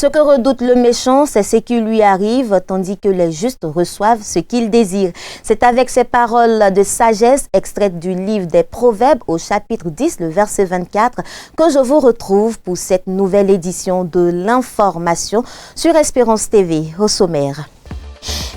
Ce que redoute le méchant, c'est ce qui lui arrive, tandis que les justes reçoivent ce qu'ils désirent. C'est avec ces paroles de sagesse extraites du livre des Proverbes au chapitre 10, le verset 24, que je vous retrouve pour cette nouvelle édition de l'information sur Espérance TV. Au sommaire.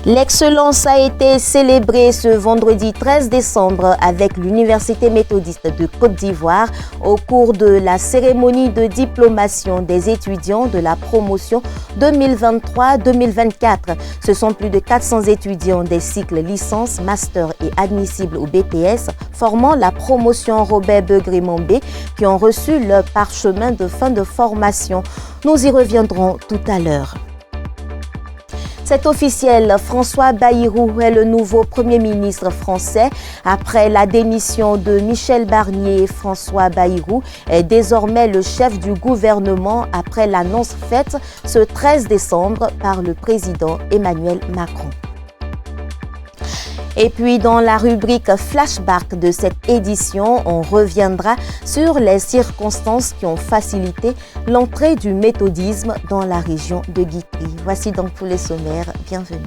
L'excellence a été célébrée ce vendredi 13 décembre avec l'Université méthodiste de Côte d'Ivoire au cours de la cérémonie de diplomation des étudiants de la promotion 2023-2024. Ce sont plus de 400 étudiants des cycles licence, master et admissibles au BTS formant la promotion Robert Begré-Mambé qui ont reçu leur parchemin de fin de formation. Nous y reviendrons tout à l'heure. C'est officiel, François Bayrou est le nouveau Premier ministre français. Après la démission de Michel Barnier, François Bayrou est désormais le chef du gouvernement après l'annonce faite ce 13 décembre par le président Emmanuel Macron. Et puis dans la rubrique Flashback de cette édition, on reviendra sur les circonstances qui ont facilité l'entrée du méthodisme dans la région de Guitry. Voici donc pour les sommaires, bienvenue.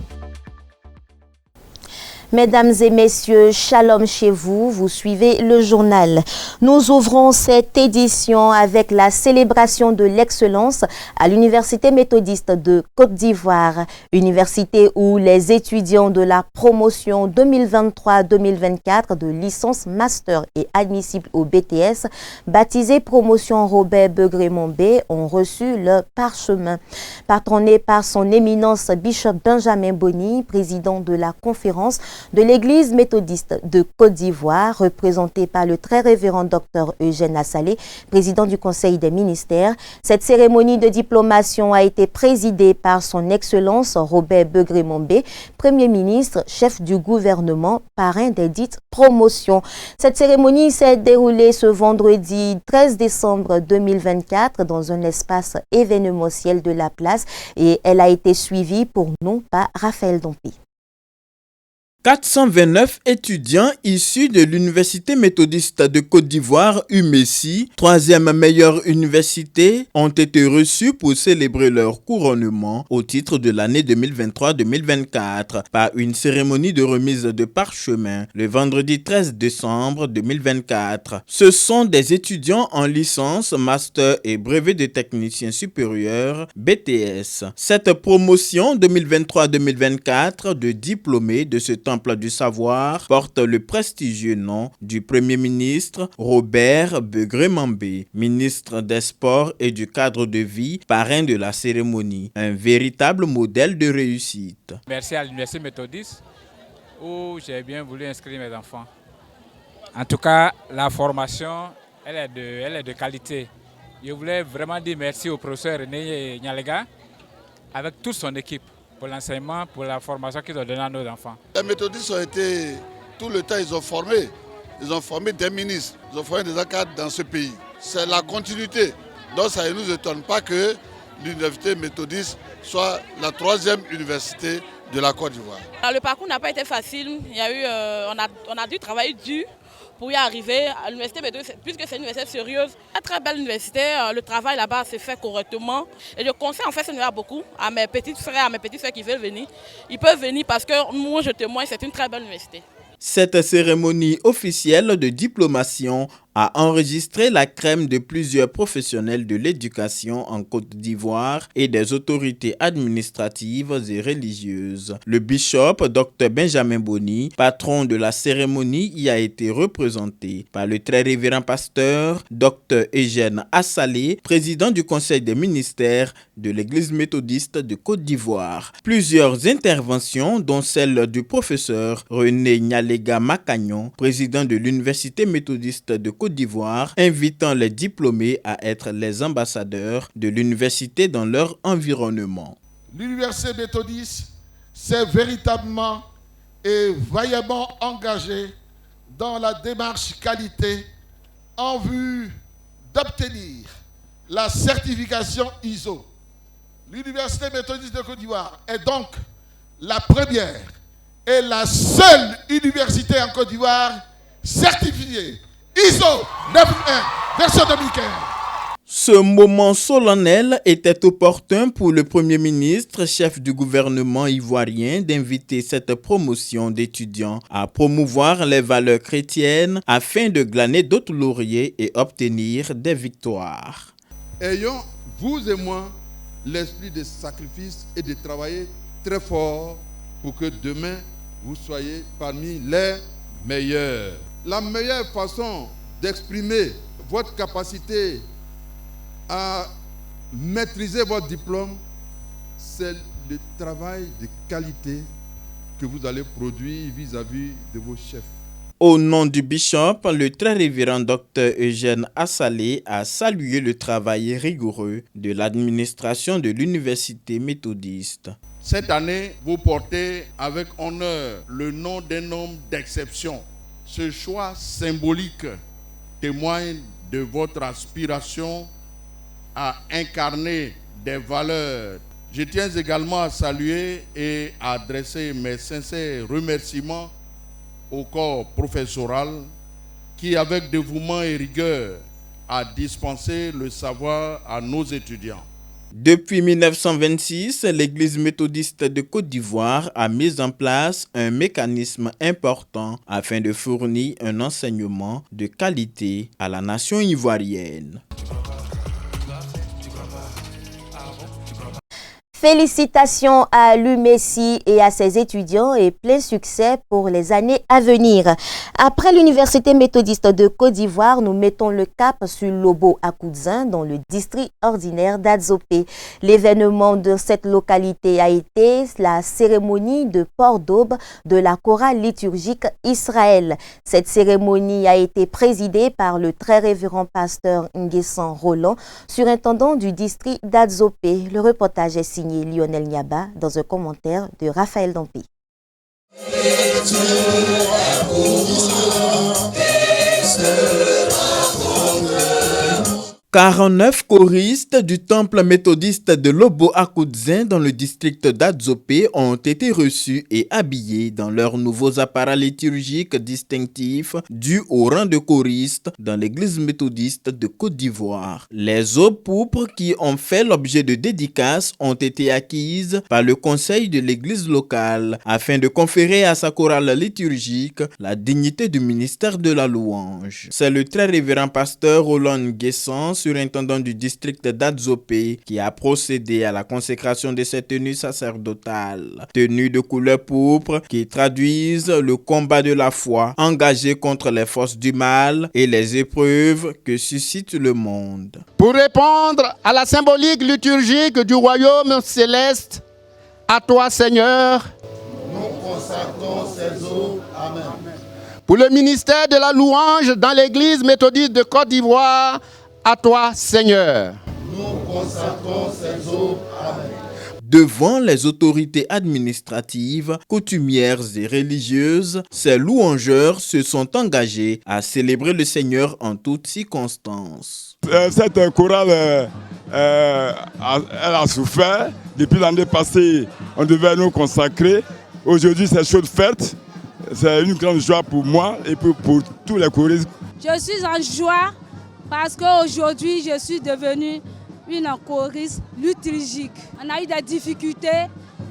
Mesdames et messieurs, shalom chez vous, vous suivez le journal. Nous ouvrons cette édition avec la célébration de l'excellence à l'Université méthodiste de Côte d'Ivoire, université où les étudiants de la promotion 2023-2024 de licence master et admissibles au BTS, baptisée promotion Robert Begré-Mambé, ont reçu le parchemin. Patronné par son éminence Bishop Benjamin Boni, président de la conférence de l'Église méthodiste de Côte d'Ivoire, représenté par le très révérend docteur Eugène Assalé, président du Conseil des ministères. Cette cérémonie de diplomation a été présidée par son Excellence Robert Begré-Mambé, Premier ministre, chef du gouvernement, parrain des dites promotions. Cette cérémonie s'est déroulée ce vendredi 13 décembre 2024 dans un espace événementiel de la place et elle a été suivie pour nous par Raphaël Dompi. 429 étudiants issus de l'Université méthodiste de Côte d'Ivoire, UMESI, troisième meilleure université, ont été reçus pour célébrer leur couronnement au titre de l'année 2023-2024 par une cérémonie de remise de parchemin le vendredi 13 décembre 2024. Ce sont des étudiants en licence, master et brevet de technicien supérieur, BTS. Cette promotion 2023-2024 de diplômés de ce temple du savoir porte le prestigieux nom du Premier ministre Robert Begré-Mambé, ministre des Sports et du cadre de vie, parrain de la cérémonie. Un véritable modèle de réussite. Merci à l'Université méthodiste où j'ai bien voulu inscrire mes enfants. En tout cas, la formation, elle est de qualité. Je voulais vraiment dire merci au professeur René Nyalega avec toute son équipe pour l'enseignement, pour la formation qu'ils ont donnée à nos enfants. Les méthodistes ont été, tout le temps, ils ont formé des ministres, ils ont formé des cadres dans ce pays. C'est la continuité. Donc ça ne nous étonne pas que l'université méthodiste soit la troisième université de la Côte d'Ivoire. Le parcours n'a pas été facile, on a dû travailler dur pour y arriver à l'université méthodiste, puisque c'est une université sérieuse, une très belle université, le travail là-bas se fait correctement. Et je conseille en fait ce niveau beaucoup à mes petits frères qui veulent venir. Ils peuvent venir parce que moi je témoigne, c'est une très belle université. Cette cérémonie officielle de diplomation a enregistré la crème de plusieurs professionnels de l'éducation en Côte d'Ivoire et des autorités administratives et religieuses. Le bishop, Dr Benjamin Boni, patron de la cérémonie, y a été représenté par le très révérend pasteur Dr Eugène Assalé, président du Conseil des ministères de l'Église méthodiste de Côte d'Ivoire. Plusieurs interventions, dont celle du professeur René Nyalega Macagnon, président de l'Université méthodiste de Côte d'Ivoire, invitant les diplômés à être les ambassadeurs de l'université dans leur environnement. L'université méthodiste s'est véritablement et vaillamment engagée dans la démarche qualité en vue d'obtenir la certification ISO. L'Université méthodiste de Côte d'Ivoire est donc la première et la seule université en Côte d'Ivoire certifiée ISO 9001, version 2015. Ce moment solennel était opportun pour le Premier ministre, chef du gouvernement ivoirien, d'inviter cette promotion d'étudiants à promouvoir les valeurs chrétiennes afin de glaner d'autres lauriers et obtenir des victoires. Ayons, vous et moi, l'esprit de sacrifice et de travailler très fort pour que demain, vous soyez parmi les meilleurs. La meilleure façon d'exprimer votre capacité à maîtriser votre diplôme, c'est le travail de qualité que vous allez produire vis-à-vis de vos chefs. Au nom du bishop, le très révérend Dr Eugène Assalé a salué le travail rigoureux de l'administration de l'université méthodiste. Cette année, vous portez avec honneur le nom d'un homme d'exception. Ce choix symbolique témoigne de votre aspiration à incarner des valeurs. Je tiens également à saluer et à adresser mes sincères remerciements au corps professoral qui, avec dévouement et rigueur, a dispensé le savoir à nos étudiants. Depuis 1926, l'Église méthodiste de Côte d'Ivoire a mis en place un mécanisme important afin de fournir un enseignement de qualité à la nation ivoirienne. Félicitations à l'UMESSI et à ses étudiants et plein succès pour les années à venir. Après l'Université méthodiste de Côte d'Ivoire, nous mettons le cap sur Lobo-Akoudzin dans le district ordinaire d'Adzopé. L'événement de cette localité a été la cérémonie de port d'aube de la chorale liturgique Israël. Cette cérémonie a été présidée par le très révérend pasteur Nguessan Roland, surintendant du district d'Adzopé. Le reportage est signé Lionel Niaba dans un commentaire de Raphaël Dampé. 49 choristes du temple méthodiste de Lobo-Akoudzin dans le district d'Adzopé ont été reçus et habillés dans leurs nouveaux appareils liturgiques distinctifs dus au rang de choristes dans l'église méthodiste de Côte d'Ivoire. Les aubes pourpres qui ont fait l'objet de dédicaces ont été acquises par le conseil de l'église locale afin de conférer à sa chorale liturgique la dignité du ministère de la louange. C'est le très révérend pasteur Roland Nguessan, surintendant du district d'Adzopé, qui a procédé à la consécration de ces tenues sacerdotales. Tenues de couleur pourpre qui traduisent le combat de la foi engagé contre les forces du mal et les épreuves que suscite le monde. Pour répondre à la symbolique liturgique du royaume céleste, à toi Seigneur, Nous consacrons ces eaux. Amen. pour le ministère de la louange dans l'église méthodiste de Côte d'Ivoire, à toi Seigneur. Nous consacrons ces eaux. Amen. Devant les autorités administratives, coutumières et religieuses, ces louangeurs se sont engagés à célébrer le Seigneur en toutes circonstances. Cette chorale, elle a souffert. Depuis l'année passée, on devait nous consacrer. Aujourd'hui, c'est chose faite. C'est une grande joie pour moi et pour tous les choristes. Je suis en joie parce qu'aujourd'hui, je suis devenue une choriste liturgique. On a eu des difficultés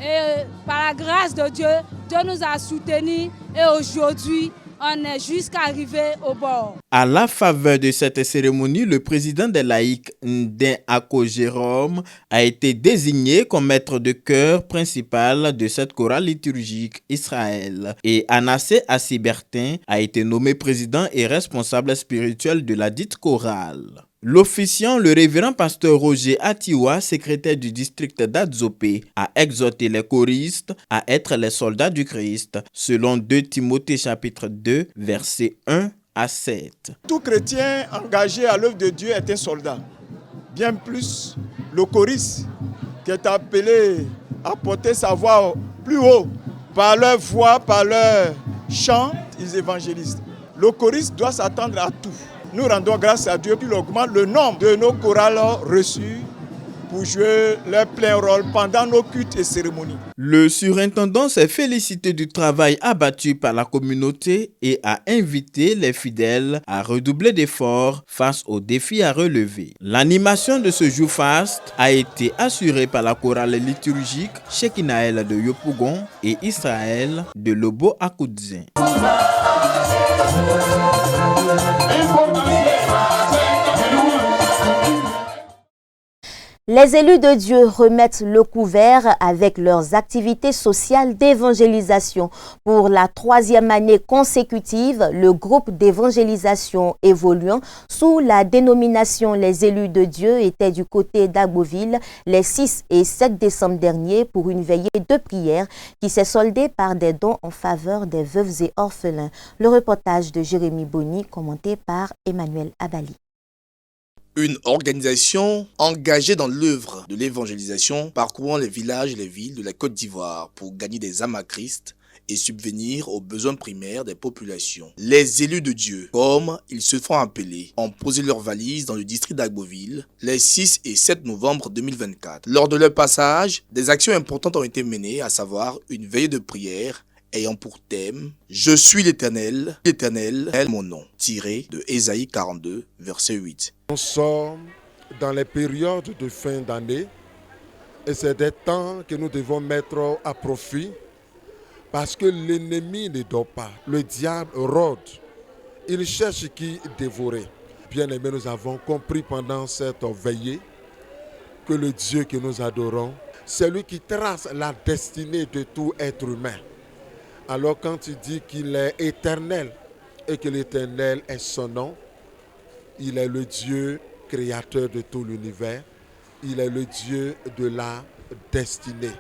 et par la grâce de Dieu, Dieu nous a soutenus et aujourd'hui, on est jusqu'à arriver au bord. À la faveur de cette cérémonie, le président des laïcs, Ndin Ako Jérôme, a été désigné comme maître de chœur principal de cette chorale liturgique Israël. Et Anassé Assibertin a été nommé président et responsable spirituel de la dite chorale. L'officiant, le révérend pasteur Roger Atiwa, secrétaire du district d'Adzopé, a exhorté les choristes à être les soldats du Christ, selon 2 Timothée chapitre 2, versets 1 à 7. Tout chrétien engagé à l'œuvre de Dieu est un soldat. Bien plus, le choriste qui est appelé à porter sa voix plus haut, par leur voix, par leur chant, ils évangélisent. Le choriste doit s'attendre à tout. Nous rendons grâce à Dieu qu'il augmente le nombre de nos chorales reçues pour jouer leur plein rôle pendant nos cultes et cérémonies. Le surintendant s'est félicité du travail abattu par la communauté et a invité les fidèles à redoubler d'efforts face aux défis à relever. L'animation de ce jour faste a été assurée par la chorale liturgique Shekinaël de Yopougon et Israël de Lobo Akoudzin. Les élus de Dieu remettent le couvert avec leurs activités sociales d'évangélisation. Pour la 3e année consécutive, le groupe d'évangélisation évoluant sous la dénomination Les élus de Dieu était du côté d'Agboville les 6 et 7 décembre dernier pour une veillée de prière qui s'est soldée par des dons en faveur des veuves et orphelins. Le reportage de Jérémy Boni commenté par Emmanuel Abali. Une organisation engagée dans l'œuvre de l'évangélisation parcourant les villages et les villes de la Côte d'Ivoire pour gagner des âmes à Christ et subvenir aux besoins primaires des populations. Les élus de Dieu, comme ils se font appeler, ont posé leurs valises dans le district d'Agboville les 6 et 7 novembre 2024. Lors de leur passage, des actions importantes ont été menées, à savoir une veillée de prière ayant pour thème « Je suis l'Éternel, l'Éternel est mon nom », tiré de Ésaïe 42, verset 8. On sort dans les périodes de fin d'année et c'est des temps que nous devons mettre à profit parce que l'ennemi ne dort pas. Le diable rôde, il cherche qui dévorer. Bien aimé, nous avons compris pendant cette veillée que le Dieu que nous adorons, c'est lui qui trace la destinée de tout être humain. Alors quand il dit qu'il est éternel et que l'éternel est son nom, il est le Dieu créateur de tout l'univers, il est le Dieu de la destinée,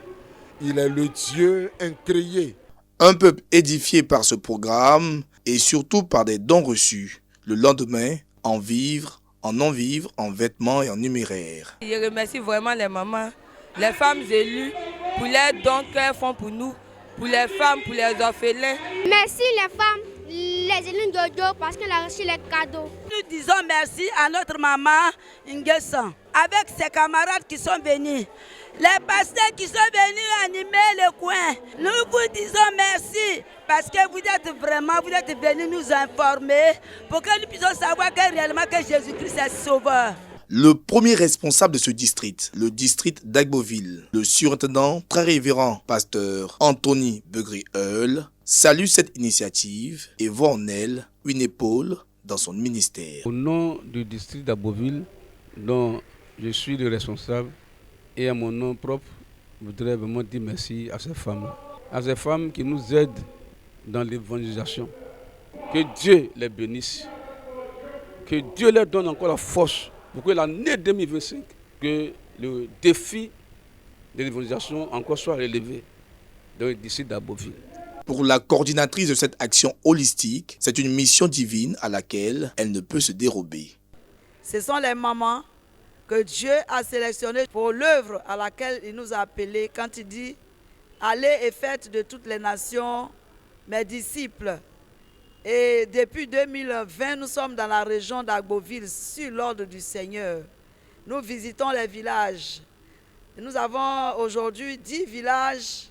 il est le Dieu incréé. Un peuple édifié par ce programme et surtout par des dons reçus. Le lendemain, en vivre, en non-vivre, en vêtements et en numéraire. Je remercie vraiment les mamans, les femmes élues pour les dons qu'elles font pour nous. Pour les femmes, pour les orphelins. Merci les femmes, les élus de Dieu parce qu'elle a reçu les cadeaux. Nous disons merci à notre maman Nguessan, avec ses camarades qui sont venus, les pasteurs qui sont venus animer le coin. Nous vous disons merci parce que vous êtes venus nous informer pour que nous puissions savoir que réellement que Jésus-Christ est sauveur. Le premier responsable de ce district, le district d'Agboville, le surintendant très révérend pasteur Anthony Begré-Eul, salue cette initiative et voit en elle une épaule dans son ministère. Au nom du district d'Agboville, dont je suis le responsable, et à mon nom propre, je voudrais vraiment dire merci à ces femmes-là, à ces femmes qui nous aident dans l'évangélisation. Que Dieu les bénisse, que Dieu leur donne encore la force pour que l'année 2025, que le défi de l'évangélisation encore soit relevé dans le district d'Agboville. Pour la coordinatrice de cette action holistique, c'est une mission divine à laquelle elle ne peut se dérober. Ce sont les mamans que Dieu a sélectionnées pour l'œuvre à laquelle il nous a appelés quand il dit « Allez et faites de toutes les nations mes disciples ». Et depuis 2020, nous sommes dans la région d'Agboville, sur l'ordre du Seigneur. Nous visitons les villages. Nous avons aujourd'hui 10 villages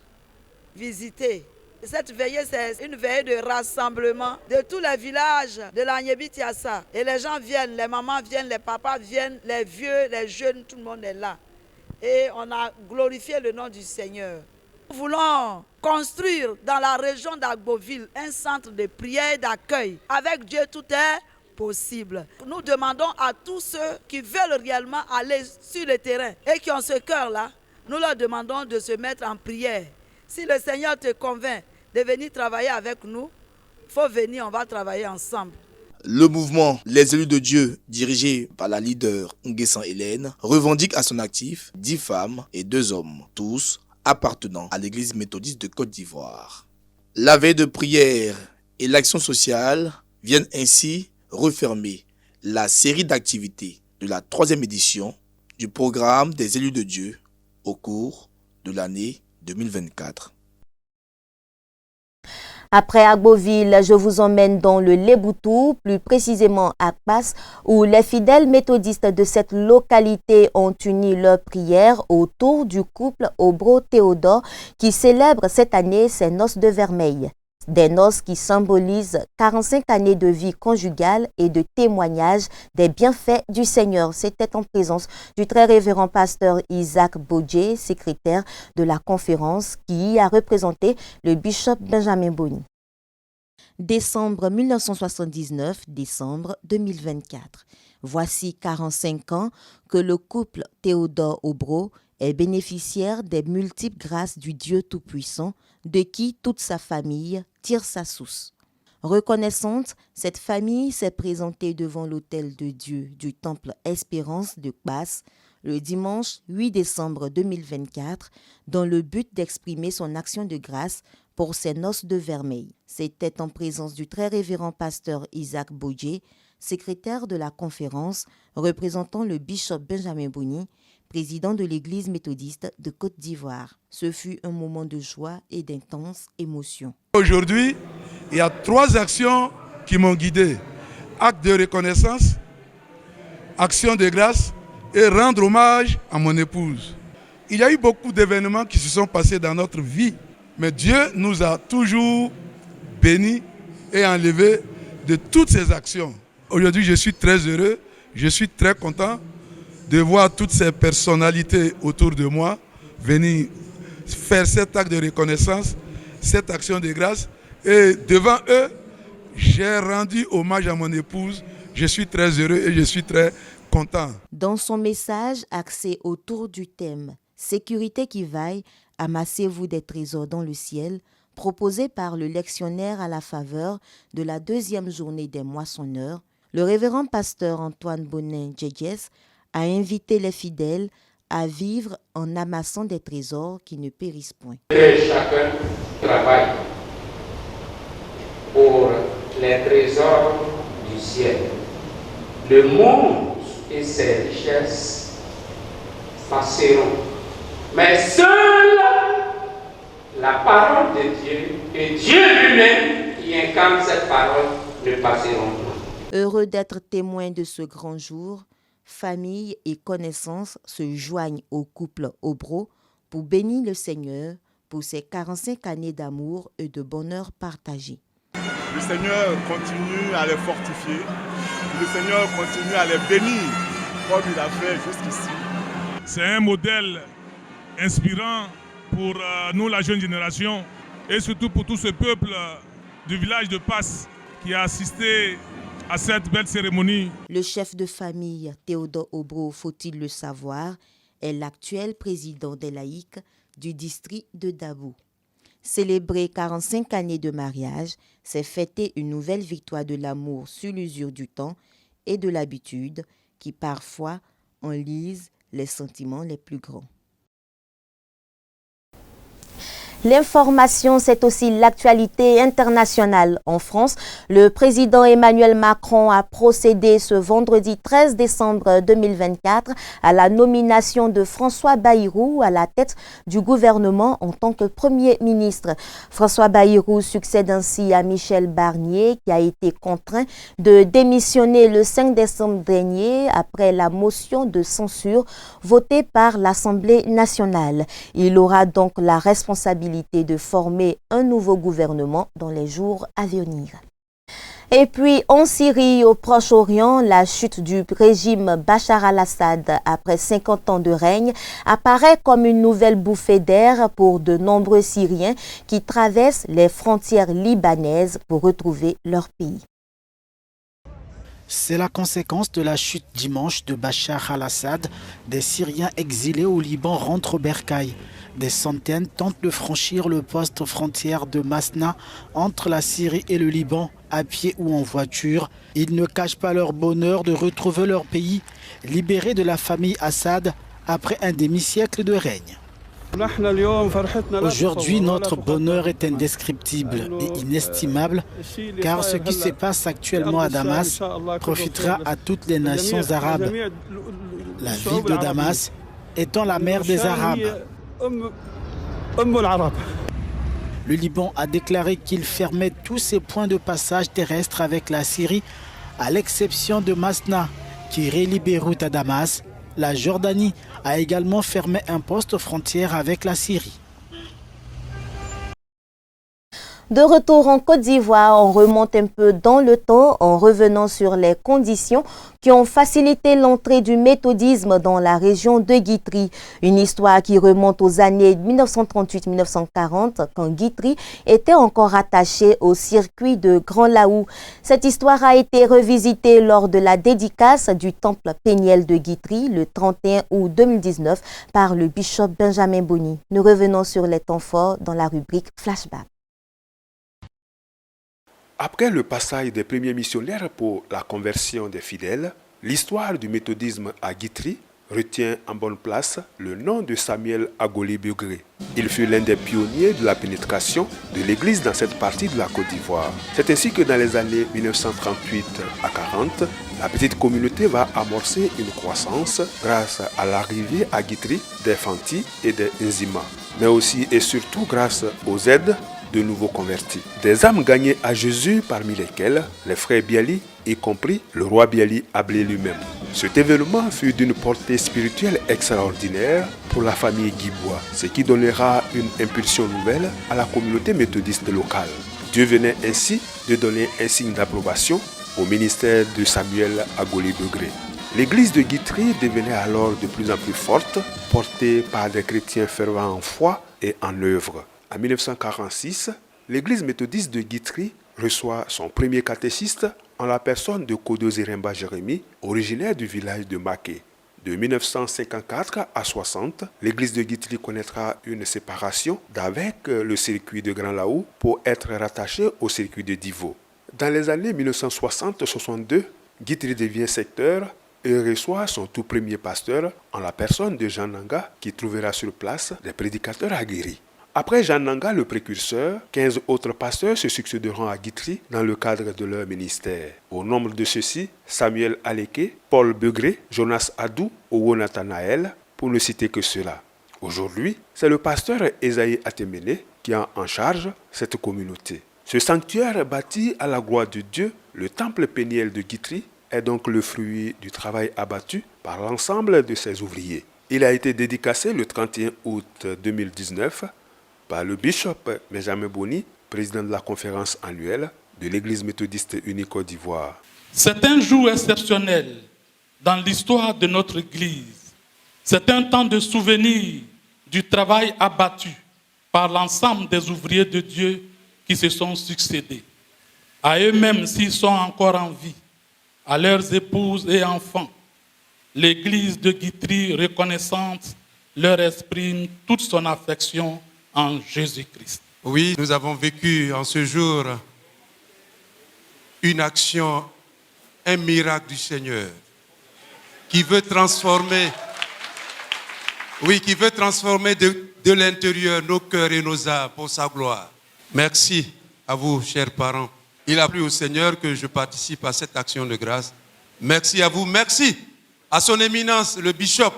visités. Cette veillée, c'est une veillée de rassemblement de tous les villages de l'Agnébitiassa. Et les gens viennent, les mamans viennent, les papas viennent, les vieux, les jeunes, tout le monde est là. Et on a glorifié le nom du Seigneur. Nous voulons construire dans la région d'Agboville un centre de prière et d'accueil. Avec Dieu, tout est possible. Nous demandons à tous ceux qui veulent réellement aller sur le terrain et qui ont ce cœur-là, nous leur demandons de se mettre en prière. Si le Seigneur te convainc de venir travailler avec nous, il faut venir, on va travailler ensemble. Le mouvement Les élus de Dieu, dirigé par la leader Nguessan Hélène, revendique à son actif 10 femmes et 2 hommes, tous appartenant à l'église méthodiste de Côte d'Ivoire. La veille de prière et l'action sociale viennent ainsi refermer la série d'activités de la 3e édition du programme des élus de Dieu au cours de l'année 2024. Après Agboville, je vous emmène dans le Léboutou, plus précisément à Kpass, où les fidèles méthodistes de cette localité ont uni leurs prières autour du couple Obro-Théodore qui célèbre cette année ses noces de vermeil. Des noces qui symbolisent 45 années de vie conjugale et de témoignage des bienfaits du Seigneur. C'était en présence du très révérend pasteur Isaac Bodje, secrétaire de la conférence, qui y a représenté le bishop Benjamin Boni. Décembre 1979, décembre 2024. Voici 45 ans que le couple Théodore Obro est bénéficiaire des multiples grâces du Dieu Tout-Puissant, de qui toute sa famille tire sa source. Reconnaissante, cette famille s'est présentée devant l'autel de Dieu du temple Espérance de Kpass le dimanche 8 décembre 2024 dans le but d'exprimer son action de grâce pour ses noces de vermeil. C'était en présence du très révérend pasteur Isaac Bodje, secrétaire de la conférence, représentant le bishop Benjamin Boni, président de l'Église méthodiste de Côte d'Ivoire. Ce fut un moment de joie et d'intense émotion. Aujourd'hui, il y a 3 actions qui m'ont guidé. Acte de reconnaissance, action de grâce et rendre hommage à mon épouse. Il y a eu beaucoup d'événements qui se sont passés dans notre vie, mais Dieu nous a toujours bénis et enlevés de toutes ces actions. Aujourd'hui, je suis très heureux, je suis très content de voir toutes ces personnalités autour de moi venir faire cet acte de reconnaissance, cette action de grâce. Et devant eux, j'ai rendu hommage à mon épouse. Je suis très heureux et je suis très content. Dans son message axé autour du thème « Sécurité qui vaille, amassez-vous des trésors dans le ciel », proposé par le lectionnaire à la faveur de la 2e journée des moissonneurs, le révérend pasteur Antoine Bonin Djedjes a invité les fidèles à vivre en amassant des trésors qui ne périssent point. Que chacun travaille pour les trésors du ciel. Le monde et ses richesses passeront, mais seule la parole de Dieu et Dieu lui-même qui incarne cette parole ne passeront pas. Heureux d'être témoin de ce grand jour, famille et connaissances se joignent au couple Obro pour bénir le Seigneur pour ses 45 années d'amour et de bonheur partagé. Le Seigneur continue à les fortifier, le Seigneur continue à les bénir comme il a fait jusqu'ici. C'est un modèle inspirant pour nous, la jeune génération, et surtout pour tout ce peuple du village de Kpass qui a assisté à cette belle cérémonie. Le chef de famille Théodore Obro, faut-il le savoir, est l'actuel président des laïcs du district de Dabo. Célébrer 45 années de mariage, c'est fêter une nouvelle victoire de l'amour sur l'usure du temps et de l'habitude qui parfois enlise les sentiments les plus grands. L'information, c'est aussi l'actualité internationale. En France, le président Emmanuel Macron a procédé ce vendredi 13 décembre 2024 à la nomination de François Bayrou à la tête du gouvernement en tant que Premier ministre. François Bayrou succède ainsi à Michel Barnier qui a été contraint de démissionner le 5 décembre dernier après la motion de censure votée par l'Assemblée nationale. Il aura donc la responsabilité de former un nouveau gouvernement dans les jours à venir. Et puis, en Syrie, au Proche-Orient, la chute du régime Bachar al-Assad après 50 ans de règne apparaît comme une nouvelle bouffée d'air pour de nombreux Syriens qui traversent les frontières libanaises pour retrouver leur pays. C'est la conséquence de la chute dimanche de Bachar al-Assad. Des Syriens exilés au Liban rentrent au bercail. Des centaines tentent de franchir le poste frontière de Masna entre la Syrie et le Liban, à pied ou en voiture. Ils ne cachent pas leur bonheur de retrouver leur pays, libéré de la famille Assad après un demi-siècle de règne. Aujourd'hui, notre bonheur est indescriptible et inestimable, car ce qui se passe actuellement à Damas profitera à toutes les nations arabes. La ville de Damas étant la mère des Arabes. Le Liban a déclaré qu'il fermait tous ses points de passage terrestres avec la Syrie, à l'exception de Masna, qui relie Beyrouth à Damas. La Jordanie a également fermé un poste frontière avec la Syrie. De retour en Côte d'Ivoire, on remonte un peu dans le temps en revenant sur les conditions qui ont facilité l'entrée du méthodisme dans la région de Guitry. Une histoire qui remonte aux années 1938-1940 quand Guitry était encore attaché au circuit de Grand Laou. Cette histoire a été revisitée lors de la dédicace du temple péniel de Guitry le 31 août 2019 par le bishop Benjamin Boni. Nous revenons sur les temps forts dans la rubrique Flashback. Après le passage des premiers missionnaires pour la conversion des fidèles, l'histoire du méthodisme à Guitry retient en bonne place le nom de Samuel Agolé-Begré. Il fut l'un des pionniers de la pénétration de l'Église dans cette partie de la Côte d'Ivoire. C'est ainsi que dans les années 1938 à 40, la petite communauté va amorcer une croissance grâce à l'arrivée à Guitry des Fanti et des Nzima, mais aussi et surtout grâce aux aides de nouveaux convertis. Des âmes gagnées à Jésus, parmi lesquelles les frères Biali, y compris le roi Biali Ablé lui-même. Cet événement fut d'une portée spirituelle extraordinaire pour la famille Guibois, ce qui donnera une impulsion nouvelle à la communauté méthodiste locale. Dieu venait ainsi de donner un signe d'approbation au ministère de Samuel Agolé-Begré. L'église de Guitry devenait alors de plus en plus forte, portée par des chrétiens fervents en foi et en œuvre. En 1946, l'église méthodiste de Guitry reçoit son premier catéchiste en la personne de Kodo Zeremba Jérémie, originaire du village de Maké. De 1954 à 60, l'église de Guitry connaîtra une séparation d'avec le circuit de Grand Laou pour être rattachée au circuit de Divo. Dans les années 1960-62, Guitry devient secteur et reçoit son tout premier pasteur en la personne de Jean Nanga qui trouvera sur place des prédicateurs aguerris. Après Jean Nanga, le précurseur, 15 autres pasteurs se succéderont à Guitry dans le cadre de leur ministère. Au nombre de ceux-ci, Samuel Aleke, Paul Begré, Jonas Adou, Owo Nathanaël, pour ne citer que cela. Aujourd'hui, c'est le pasteur Esaïe Atemene qui a en charge cette communauté. Ce sanctuaire bâti à la gloire de Dieu, le temple péniel de Guitry, est donc le fruit du travail abattu par l'ensemble de ses ouvriers. Il a été dédicacé le 31 août 2019 par le bishop Benjamin Boni, président de la conférence annuelle de l'Église méthodiste unie Côte d'Ivoire. C'est un jour exceptionnel dans l'histoire de notre Église. C'est un temps de souvenir du travail abattu par l'ensemble des ouvriers de Dieu qui se sont succédés. À eux-mêmes s'ils sont encore en vie, à leurs épouses et enfants, l'Église de Guitry reconnaissante leur exprime toute son affection en Jésus-Christ. Oui, nous avons vécu en ce jour une action, un miracle du Seigneur qui veut transformer, de l'intérieur nos cœurs et nos âmes pour sa gloire. Merci à vous, chers parents. Il a plu au Seigneur que je participe à cette action de grâce. Merci à vous, merci à son éminence, le bishop.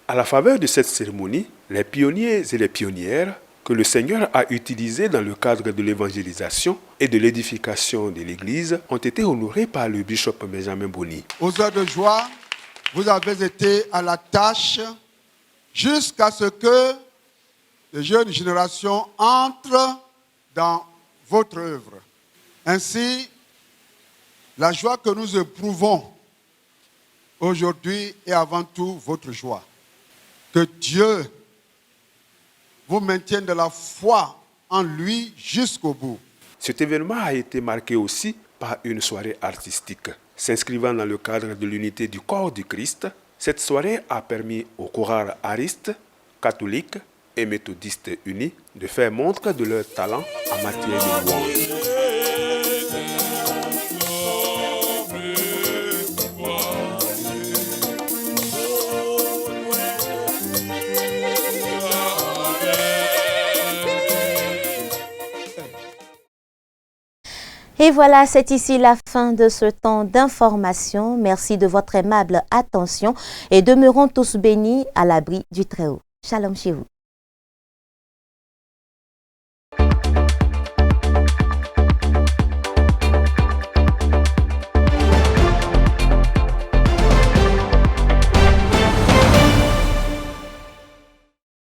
À la faveur de cette cérémonie, les pionniers et les pionnières que le Seigneur a utilisés dans le cadre de l'évangélisation et de l'édification de l'Église ont été honorés par le bishop Benjamin Boni. Aux heures de joie, vous avez été à la tâche jusqu'à ce que les jeunes générations entrent dans votre œuvre. Ainsi, la joie que nous éprouvons aujourd'hui est avant tout votre joie. Que Dieu vous maintienne de la foi en lui jusqu'au bout. Cet événement a été marqué aussi par une soirée artistique. S'inscrivant dans le cadre de l'unité du corps du Christ, cette soirée a permis aux chorales aristes, catholiques et méthodistes unis de faire montre de leur talent en matière de louange. Et voilà, c'est ici la fin de ce temps d'information. Merci de votre aimable attention et demeurons tous bénis à l'abri du Très-Haut. Shalom chez vous.